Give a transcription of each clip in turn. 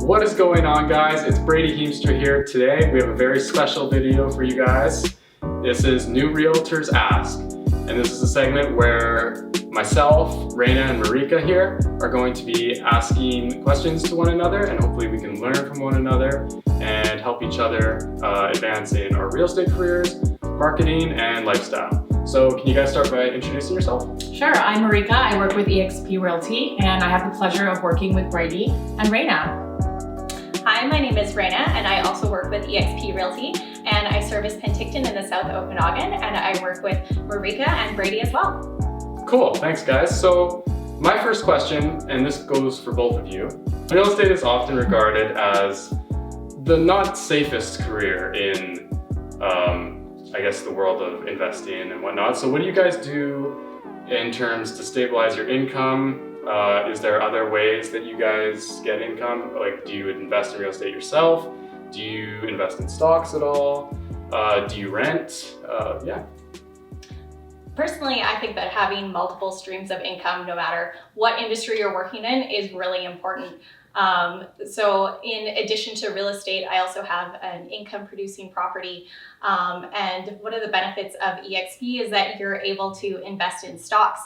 What is going on, guys? It's Brady Heemstra here. Today we have a very special video for you guys. This is New Realtors ASK, and this is a segment where myself, Raina, and Marika here are going to be asking questions to one another, and hopefully we can learn from one another and help each other advance in our real estate careers, marketing, and lifestyle. So can you guys start by introducing yourself? Sure, I'm Marika. I work with eXp Realty, and I have the pleasure of working with Brady and Raina. Hi, my name is Raina, and I also work with eXp Realty, and I service Penticton in the South Okanagan, and I work with Marika and Brady as well. Cool, thanks guys. So my first question, and this goes for both of you, real estate is often regarded as the not safest career in, I guess, the world of investing and whatnot. So what do you guys do in terms to stabilize your income? Is there other ways that you guys get income? Like, do you invest in real estate yourself? Do you invest in stocks at all? Do you rent? Yeah. Personally, I think that having multiple streams of income, no matter what industry you're working in, is really important. So in addition to real estate, I also have an income producing property. And one of the benefits of eXp is that you're able to invest in stocks.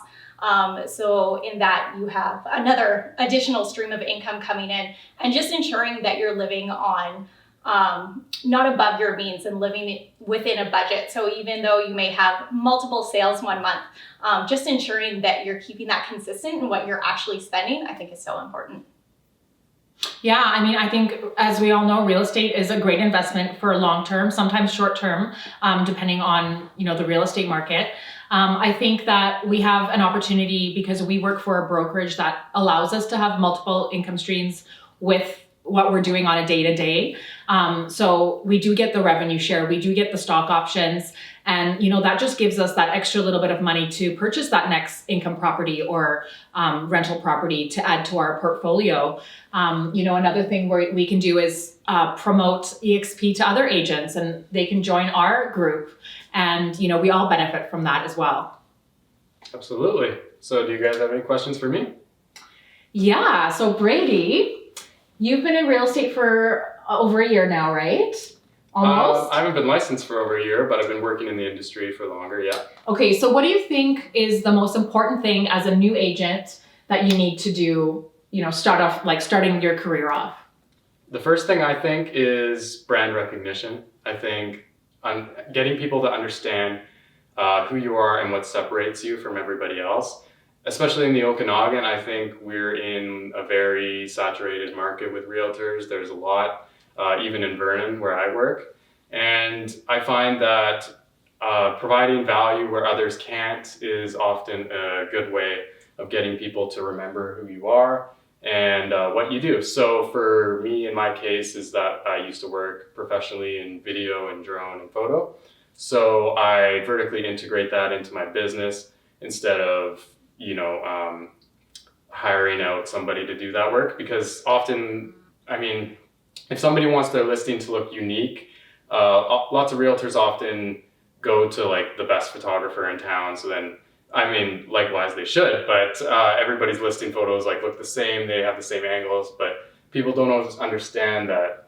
So in that you have another additional stream of income coming in, and just ensuring that you're living on not above your means and living within a budget. So even though you may have multiple sales one month, just ensuring that you're keeping that consistent in what you're actually spending, I think is so important. Yeah, I mean, I think as we all know, real estate is a great investment for long term, sometimes short term, depending on, the real estate market. I think that we have an opportunity because we work for a brokerage that allows us to have multiple income streams with what we're doing on a day-to-day. So we do get the revenue share, we do get the stock options, and that just gives us that extra little bit of money to purchase that next income property or rental property to add to our portfolio. Another thing we can do is promote eXp to other agents, and they can join our group, and we all benefit from that as well. Absolutely. So do you guys have any questions for me? Yeah, so Brady, you've been in real estate for over a year now, right? Almost? I haven't been licensed for over a year, but I've been working in the industry for longer, yeah. Okay, so what do you think is the most important thing as a new agent that you need to do, starting your career off? The first thing I think is brand recognition. I think getting people to understand who you are and what separates you from everybody else. Especially in the Okanagan, I think we're in a very saturated market with realtors. There's a lot, even in Vernon, where I work. And I find that providing value where others can't is often a good way of getting people to remember who you are and what you do. So for me, in my case, is that I used to work professionally in video and drone and photo. So I vertically integrate that into my business instead of hiring out somebody to do that work, because often, if somebody wants their listing to look unique, lots of realtors often go to the best photographer in town. So then, likewise they should, but everybody's listing photos look the same, they have the same angles, but people don't always understand that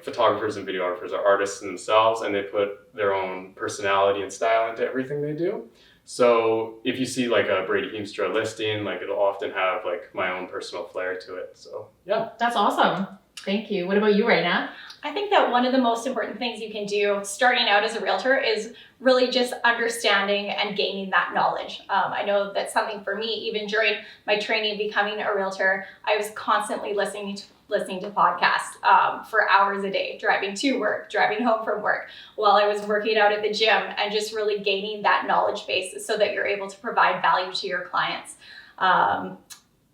photographers and videographers are artists in themselves, and they put their own personality and style into everything they do. So if you see a Brady Heemstra listing, it'll often have my own personal flair to it. So yeah. That's awesome. Thank you. What about you, Raina? I think that one of the most important things you can do starting out as a realtor is really just understanding and gaining that knowledge. I know that's something for me, even during my training becoming a realtor, I was constantly listening to podcasts for hours a day, driving to work, driving home from work, while I was working out at the gym, and just really gaining that knowledge base so that you're able to provide value to your clients.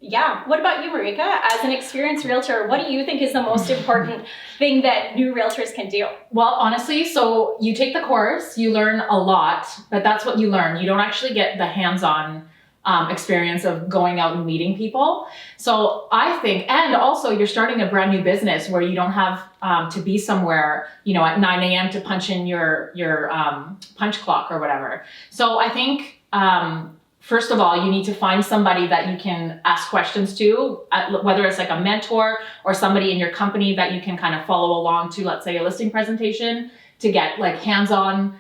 Yeah. What about you, Marika? As an experienced realtor, what do you think is the most important thing that new realtors can do? Well, honestly, so you take the course, you learn a lot, but that's what you learn. You don't actually get the hands-on experience of going out and meeting people. So I think, and also you're starting a brand new business where you don't have to be somewhere, at 9 a.m. to punch in your punch clock or whatever. So I think first of all, you need to find somebody that you can ask questions to, whether it's like a mentor or somebody in your company that you can kind of follow along to, let's say a listing presentation, to get like hands-on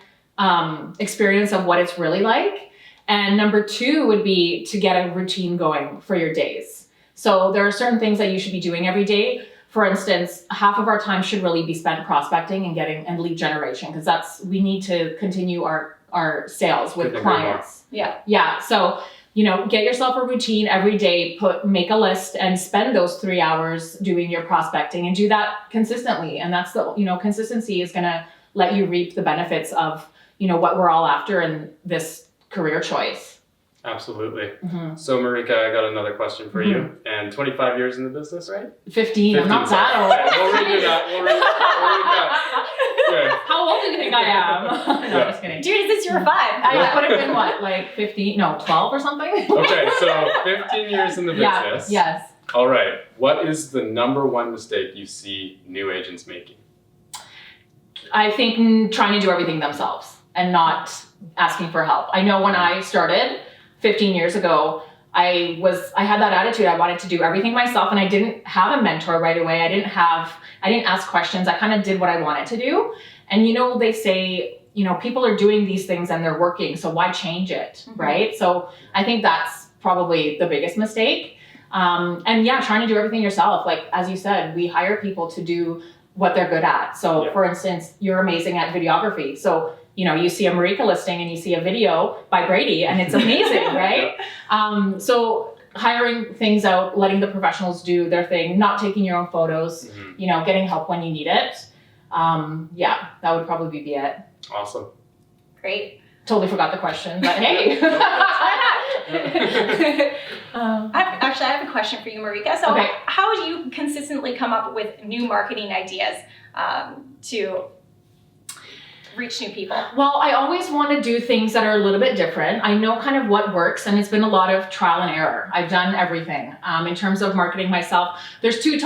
experience of what it's really like. And number two would be to get a routine going for your days. So there are certain things that you should be doing every day. For instance, half of our time should really be spent prospecting and lead generation, because we need to continue our sales with clients. Yeah. So, get yourself a routine every day, make a list and spend those 3 hours doing your prospecting, and do that consistently. And that's consistency is going to let you reap the benefits of, what we're all after in this career choice. Absolutely. Mm-hmm. So Marika, I got another question for you. And 25 years in the business, right? 15. I'm not that old. Okay, we'll redo that. We'll read that. Okay. How old do you think I am? No, just kidding. Dude, since you were 5. I would have been what, like 15? No, 12 or something? Okay, so 15 years in the business. Yes. All right. What is the number one mistake you see new agents making? I think trying to do everything themselves and not asking for help. I know when I started 15 years ago, I had that attitude. I wanted to do everything myself, and I didn't have a mentor right away. I didn't ask questions. I kind of did what I wanted to do. And they say, people are doing these things and they're working, so why change it, right? So I think that's probably the biggest mistake. And yeah, trying to do everything yourself. Like, as you said, we hire people to do what they're good at. So for instance, you're amazing at videography. So you see a Marika listing and you see a video by Brady and it's amazing, right? So hiring things out, letting the professionals do their thing, not taking your own photos, getting help when you need it. Yeah, that would probably be it. Awesome. Great. Totally forgot the question, but hey. I have a question for you, Marika. So how do you consistently come up with new marketing ideas to reach new people? Well, I always want to do things that are a little bit different. I know kind of what works, and it's been a lot of trial and error. I've done everything. In terms of marketing myself, there's two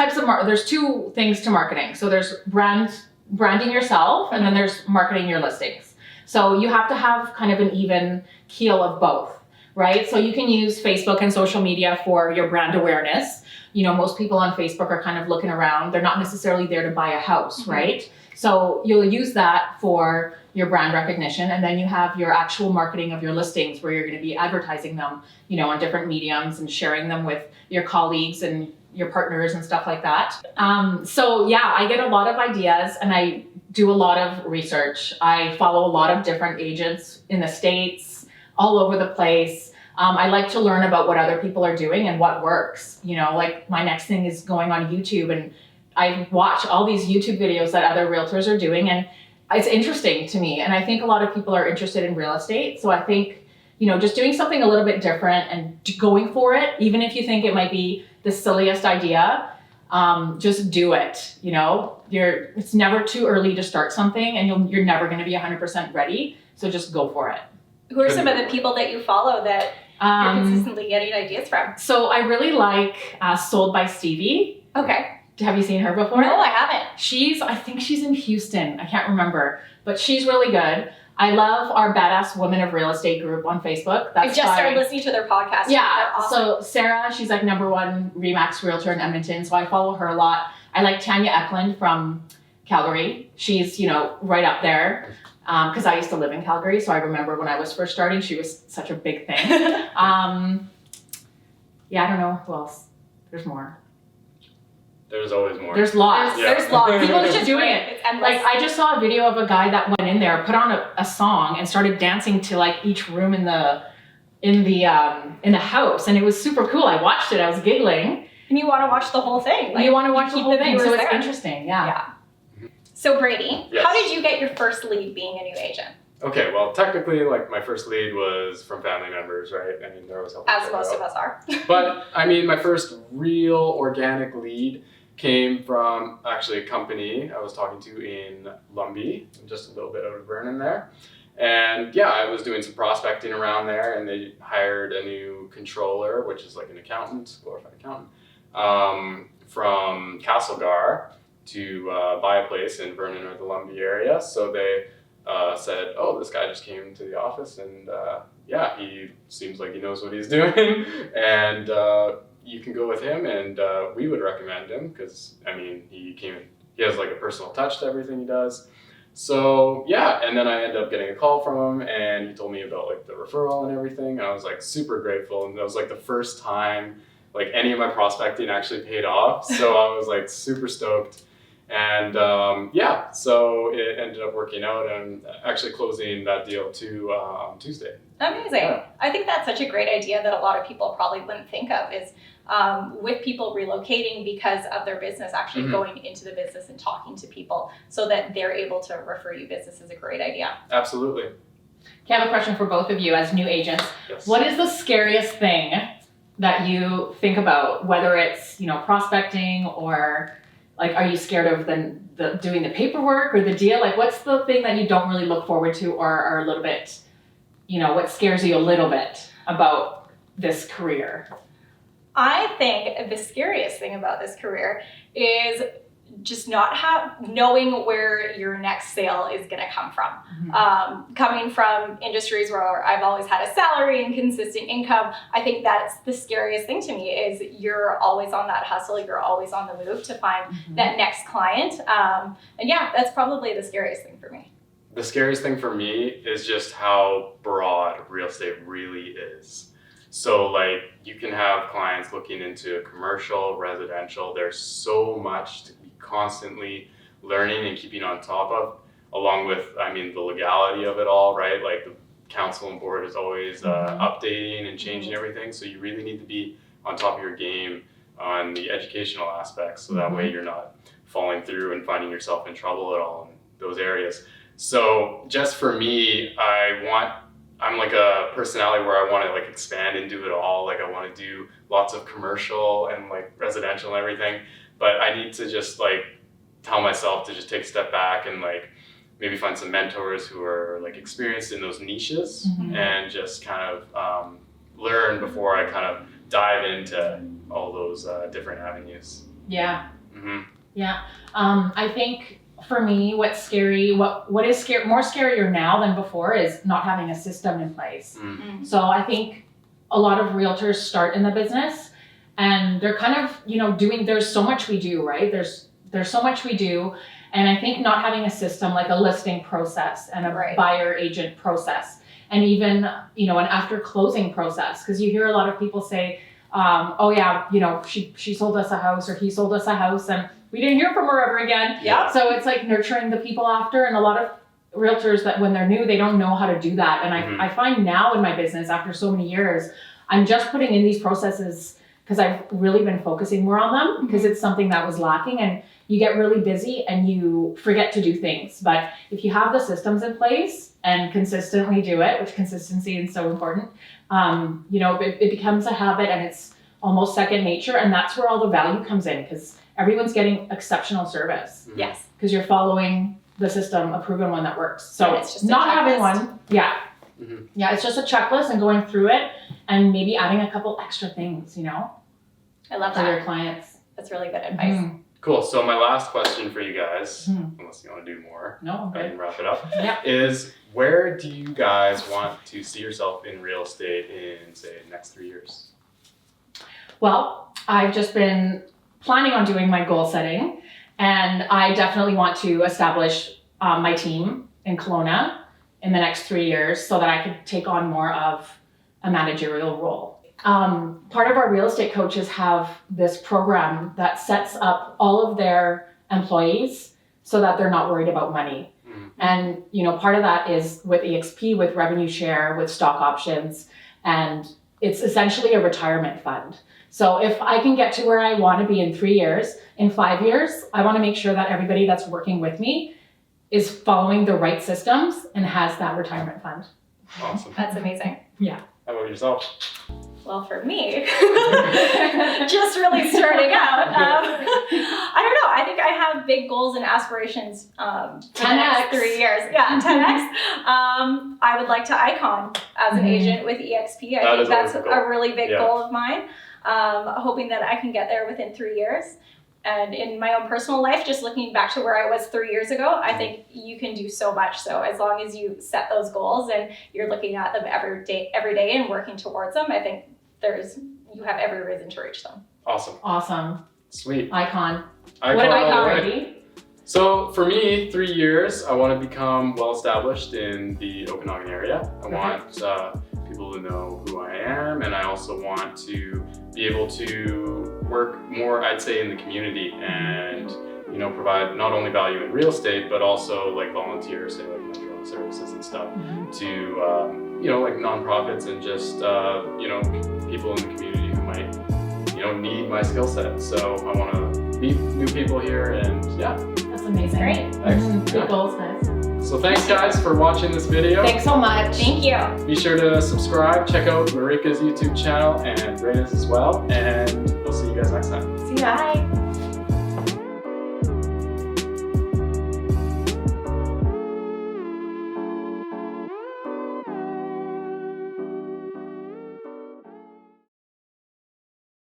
things to marketing. So there's branding yourself, and then there's marketing your listings. So you have to have kind of an even keel of both, right? So you can use Facebook and social media for your brand awareness. Most people on Facebook are kind of looking around. They're not necessarily there to buy a house, right? So you'll use that for your brand recognition, and then you have your actual marketing of your listings, where you're going to be advertising them, on different mediums and sharing them with your colleagues and your partners and stuff like that. So yeah, I get a lot of ideas and I do a lot of research. I follow a lot of different agents in the States, all over the place. I like to learn about what other people are doing and what works. Like my next thing is going on YouTube, and I watch all these YouTube videos that other realtors are doing, and it's interesting to me. And I think a lot of people are interested in real estate. So I think, just doing something a little bit different and going for it, even if you think it might be the silliest idea, just do it. It's never too early to start something, and you're never going to be 100% ready. So just go for it. Who are some of the people that you follow that you're consistently getting ideas from? So I really like Sold by Stevie. Okay. Have you seen her before? No, I haven't. I think she's in Houston. I can't remember, but she's really good. I love our Badass Women of Real Estate group on Facebook. I just started listening to their podcast. Yeah. Awesome. So Sarah, she's like #1 Remax realtor in Edmonton. So I follow her a lot. I like Tanya Eklund from Calgary. She's, right up there. Because I used to live in Calgary. So I remember when I was first starting, she was such a big thing. Yeah, I don't know who else. There's more. There's always more. There's lots. There's lots. People are just doing it. It's endless. Like, I just saw a video of a guy that went in there, put on a song, and started dancing to like each room in the house, and it was super cool. I watched it. I was giggling. And you want to watch the whole thing. You want to watch the whole thing, so it's there. Interesting. Yeah. So Brady, yes. How did you get your first lead being a new agent? Okay, well, technically, like, my first lead was from family members, right? I mean, there was helping. As most of us are. But I mean, my first real organic lead came from actually a company I was talking to in Lumbee, just a little bit out of Vernon there. And yeah, I was doing some prospecting around there, and they hired a new controller, which is like an accountant, glorified accountant, from Castlegar to buy a place in Vernon or the Lumbee area. So they said, oh, this guy just came to the office and yeah, he seems like he knows what he's doing, and you can go with him, and we would recommend him because I mean he has like a personal touch to everything he does. So yeah, and then I ended up getting a call from him, and he told me about like the referral and everything. And I was like super grateful, and that was like the first time like any of my prospecting actually paid off. So I was like super stoked. And yeah, so it ended up working out and actually closing that deal too on Tuesday. Amazing. Yeah. I think that's such a great idea that a lot of people probably wouldn't think of is with people relocating because of their business, actually going into the business and talking to people so that they're able to refer you business is a great idea. Absolutely. Okay, I have a question for both of you as new agents. Yes. What is the scariest thing that you think about, whether it's, prospecting or like, are you scared of the doing the paperwork or the deal? Like, what's the thing that you don't really look forward to or are a little bit, what scares you a little bit about this career? I think the scariest thing about this career is just not knowing where your next sale is going to come from. Coming from industries where I've always had a salary and consistent income, I think that's the scariest thing to me is you're always on that hustle, you're always on the move to find that next client. And yeah, that's probably the scariest thing for me. The scariest thing for me is just how broad real estate really is. So like you can have clients looking into commercial, residential. There's so much to be constantly learning and keeping on top of, along with, the legality of it all, right? Like the council and board is always updating and changing everything. So you really need to be on top of your game on the educational aspects. So that way you're not falling through and finding yourself in trouble at all in those areas. So just for me, I'm like a personality where I want to like expand and do it all. Like I want to do lots of commercial and like residential and everything, but I need to just like tell myself to just take a step back and like maybe find some mentors who are like experienced in those niches and just kind of learn before I kind of dive into all those different avenues. Yeah. Yeah. I think for me, what's scary, what is more scarier now than before is not having a system in place. So I think a lot of realtors start in the business and they're kind of, there's so much we do, right? There's so much we do. And I think not having a system like a listing process and a buyer agent process and even, an after closing process, because you hear a lot of people say, oh yeah, she sold us a house or he sold us a house and we didn't hear from her ever again. Yeah. So it's like nurturing the people after, and a lot of realtors that when they're new, they don't know how to do that. And I find now in my business after so many years, I'm just putting in these processes because I've really been focusing more on them because it's something that was lacking and you get really busy and you forget to do things. But if you have the systems in place and consistently do it, which consistency is so important, it becomes a habit and it's almost second nature. And that's where all the value comes in because everyone's getting exceptional service. Yes. Because you're following the system, a proven one that works. So it's just not having one, yeah, it's just a checklist and going through it and maybe adding a couple extra things, I love for that. your clients. That's really good advice. Cool. So my last question for you guys, unless you want to do more, No, I okay. can wrap it up, Yeah. is where do you guys want to see yourself in real estate in, say, the next 3 years? Well, I've just been planning on doing my goal setting, and I definitely want to establish my team in Kelowna in the next 3 years so that I could take on more of a managerial role. Part of our real estate coaches have this program that sets up all of their employees so that they're not worried about money. And, part of that is with EXP, with revenue share, with stock options, and it's essentially a retirement fund. So if I can get to where I want to be in 3 years, in 5 years, I want to make sure that everybody that's working with me is following the right systems and has that retirement fund. Awesome. That's amazing. Yeah. How about yourself? Well, for me, just really starting out, I don't know. I think I have big goals and aspirations for the next 3 years. Yeah, 10x. I would like to icon as an agent with EXP. I think that's a really big goal of mine. Hoping that I can get there within 3 years. And in my own personal life, just looking back to where I was 3 years ago, I think you can do so much. So as long as you set those goals and you're looking at them every day and working towards them, I think you have every reason to reach them. Awesome. Awesome. Sweet. Icon. Icon What all the icon, way. Brady? So for me, 3 years, I want to become well established in the Okanagan area. I want people to know who I am, and I also want to be able to work more, I'd say, in the community and provide not only value in real estate, but also like volunteer, say like mental health services and stuff to like nonprofits and just people in the community who might need my skill set. So I want to meet new people here, and yeah. That's amazing. Great. Thanks. Good goals, guys. So thanks guys for watching this video. Thanks so much. Thank you. Be sure to subscribe, check out Marika's YouTube channel and Brayden's as well. And